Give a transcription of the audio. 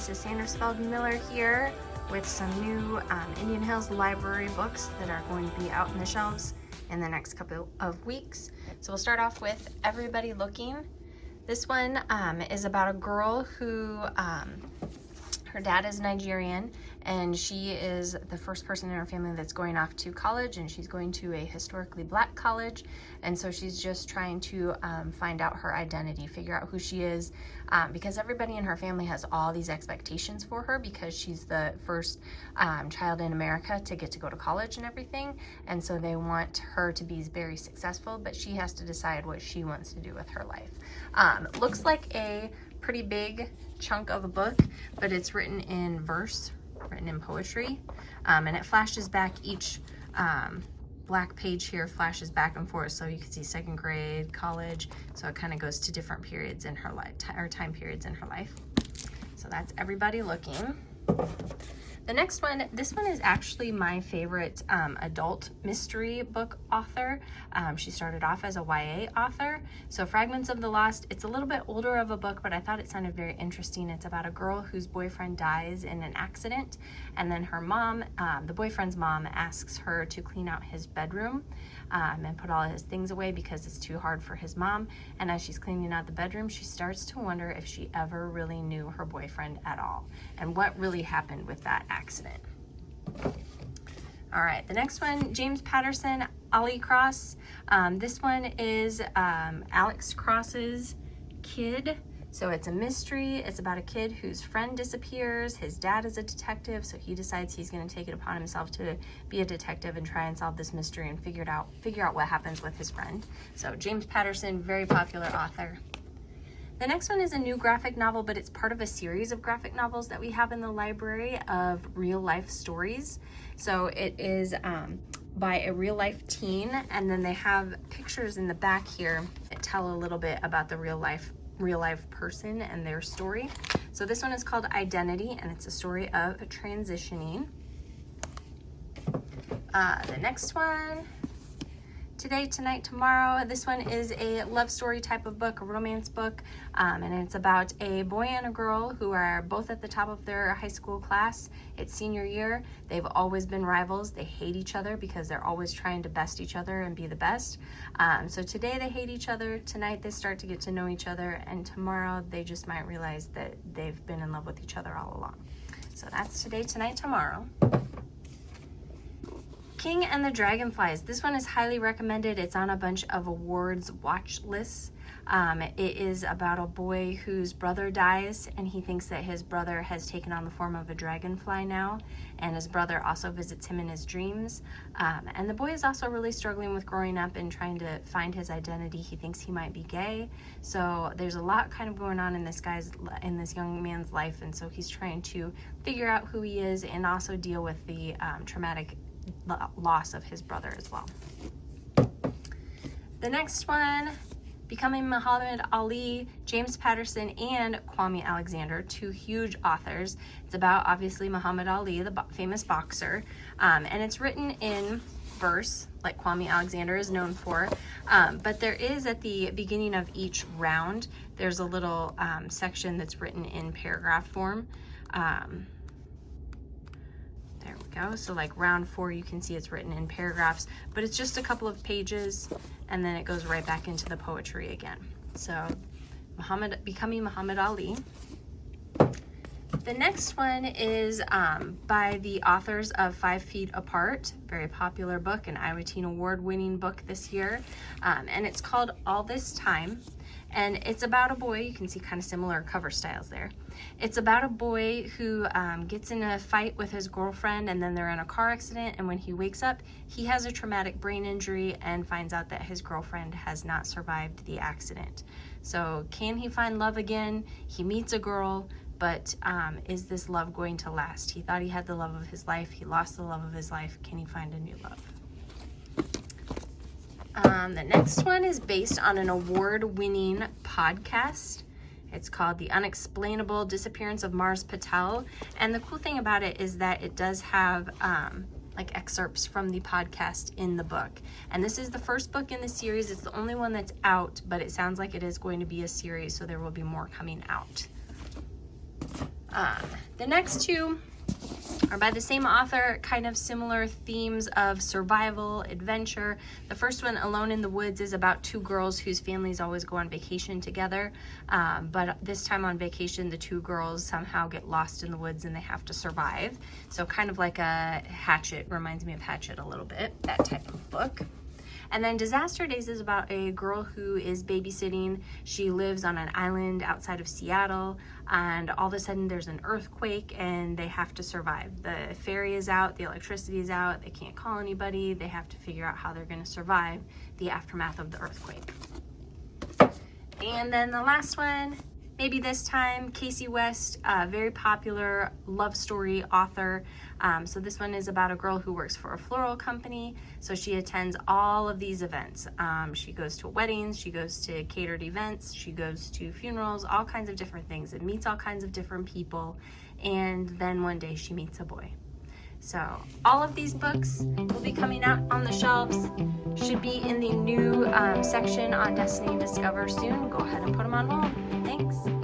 Mrs. Sandersfeld-Miller here with some new Indian Hills Library books that are going to be out in the shelves in the next couple of weeks. So we'll start off with Everybody Looking. This one is about a girl who, her dad is Nigerian, and she is the first person in her family that's going off to college, and she's going to a historically black college, and so she's just trying to find out her identity, figure out who she is, because everybody in her family has all these expectations for her because she's the first child in America to get to go to college and everything, and so they want her to be very successful, but she has to decide what she wants to do with her life. Looks like a pretty big chunk of a book, but it's written in verse, written in poetry, and it flashes back. Each black page here flashes back and forth, so you can see second grade, college, so it kind of goes to different periods in her life, or time periods in her life. So that's Everybody Looking. The next one, this one is actually my favorite adult mystery book author. She started off as a YA author. So Fragments of the Lost, it's a little bit older of a book, but I thought it sounded very interesting. It's about a girl whose boyfriend dies in an accident, and then her mom, the boyfriend's mom, asks her to clean out his bedroom and put all his things away because it's too hard for his mom. And as she's cleaning out the bedroom, she starts to wonder if she ever really knew her boyfriend at all and what really happened with that accident. All right, the next one, James Patterson, Ollie Cross. This one is Alex Cross's kid. So it's a mystery. It's about a kid whose friend disappears. His dad is a detective, so he decides he's going to take it upon himself to be a detective and try and solve this mystery and figure out what happens with his friend. So James Patterson, very popular author. The next one is a new graphic novel, but it's part of a series of graphic novels that we have in the library of real life stories. So it is by a real life teen, and then they have pictures in the back here that tell a little bit about the real life person and their story. So this one is called Identity, and it's a story of transitioning. The next one, Today, Tonight, Tomorrow. This one is a love story type of book, a romance book, and it's about a boy and a girl who are both at the top of their high school class. It's senior year. They've always been rivals. They hate each other because they're always trying to best each other and be the best. So today they hate each other, tonight they start to get to know each other, and tomorrow they just might realize that they've been in love with each other all along. So that's Today, Tonight, Tomorrow. King and the Dragonflies. This one is highly recommended. It's on a bunch of awards watch lists. It is about a boy whose brother dies, and he thinks that his brother has taken on the form of a dragonfly now, and his brother also visits him in his dreams. And the boy is also really struggling with growing up and trying to find his identity. He thinks he might be gay, so there's a lot kind of going on in this young man's life, and so he's trying to figure out who he is and also deal with the traumatic loss of his brother as well. The next one, Becoming Muhammad Ali, James Patterson and Kwame Alexander, two huge authors. It's about, obviously, Muhammad Ali, the famous boxer, and it's written in verse, like Kwame Alexander is known for, but there is, at the beginning of each round, there's a little section that's written in paragraph form. There we go. So like round 4, you can see it's written in paragraphs, but it's just a couple of pages, and then it goes right back into the poetry again. So Becoming Muhammad Ali. The next one is by the authors of 5 Feet Apart, very popular book, an Iowa Teen Award-winning book this year, and it's called All This Time. And it's about a boy, you can see kind of similar cover styles there. It's about a boy who gets in a fight with his girlfriend, and then they're in a car accident, and when he wakes up, he has a traumatic brain injury and finds out that his girlfriend has not survived the accident. So can he find love again? He meets a girl, but is this love going to last? He thought he had the love of his life. He lost the love of his life. Can he find a new love? The next one is based on an award-winning podcast. It's called The Unexplainable Disappearance of Mars Patel. And the cool thing about it is that it does have like excerpts from the podcast in the book. And this is the first book in the series. It's the only one that's out, but it sounds like it is going to be a series, so there will be more coming out. The next two are by the same author, kind of similar themes of survival, adventure. The first one, Alone in the Woods, is about two girls whose families always go on vacation together. But this time on vacation, the two girls somehow get lost in the woods and they have to survive. So kind of like a Hatchet, reminds me of Hatchet a little bit, that type of book. And then Disaster Days is about a girl who is babysitting. She lives on an island outside of Seattle, and all of a sudden there's an earthquake and they have to survive. The ferry is out, the electricity is out, they can't call anybody, they have to figure out how they're gonna survive the aftermath of the earthquake. And then the last one, maybe this time, Casey West, a very popular love story author. So this one is about a girl who works for a floral company. So she attends all of these events. She goes to weddings, she goes to catered events, she goes to funerals, all kinds of different things, and meets all kinds of different people. And then one day she meets a boy. So all of these books will be coming out on the shelves, should be in the new section on Destiny Discover soon. Go ahead and put them on hold. Thanks.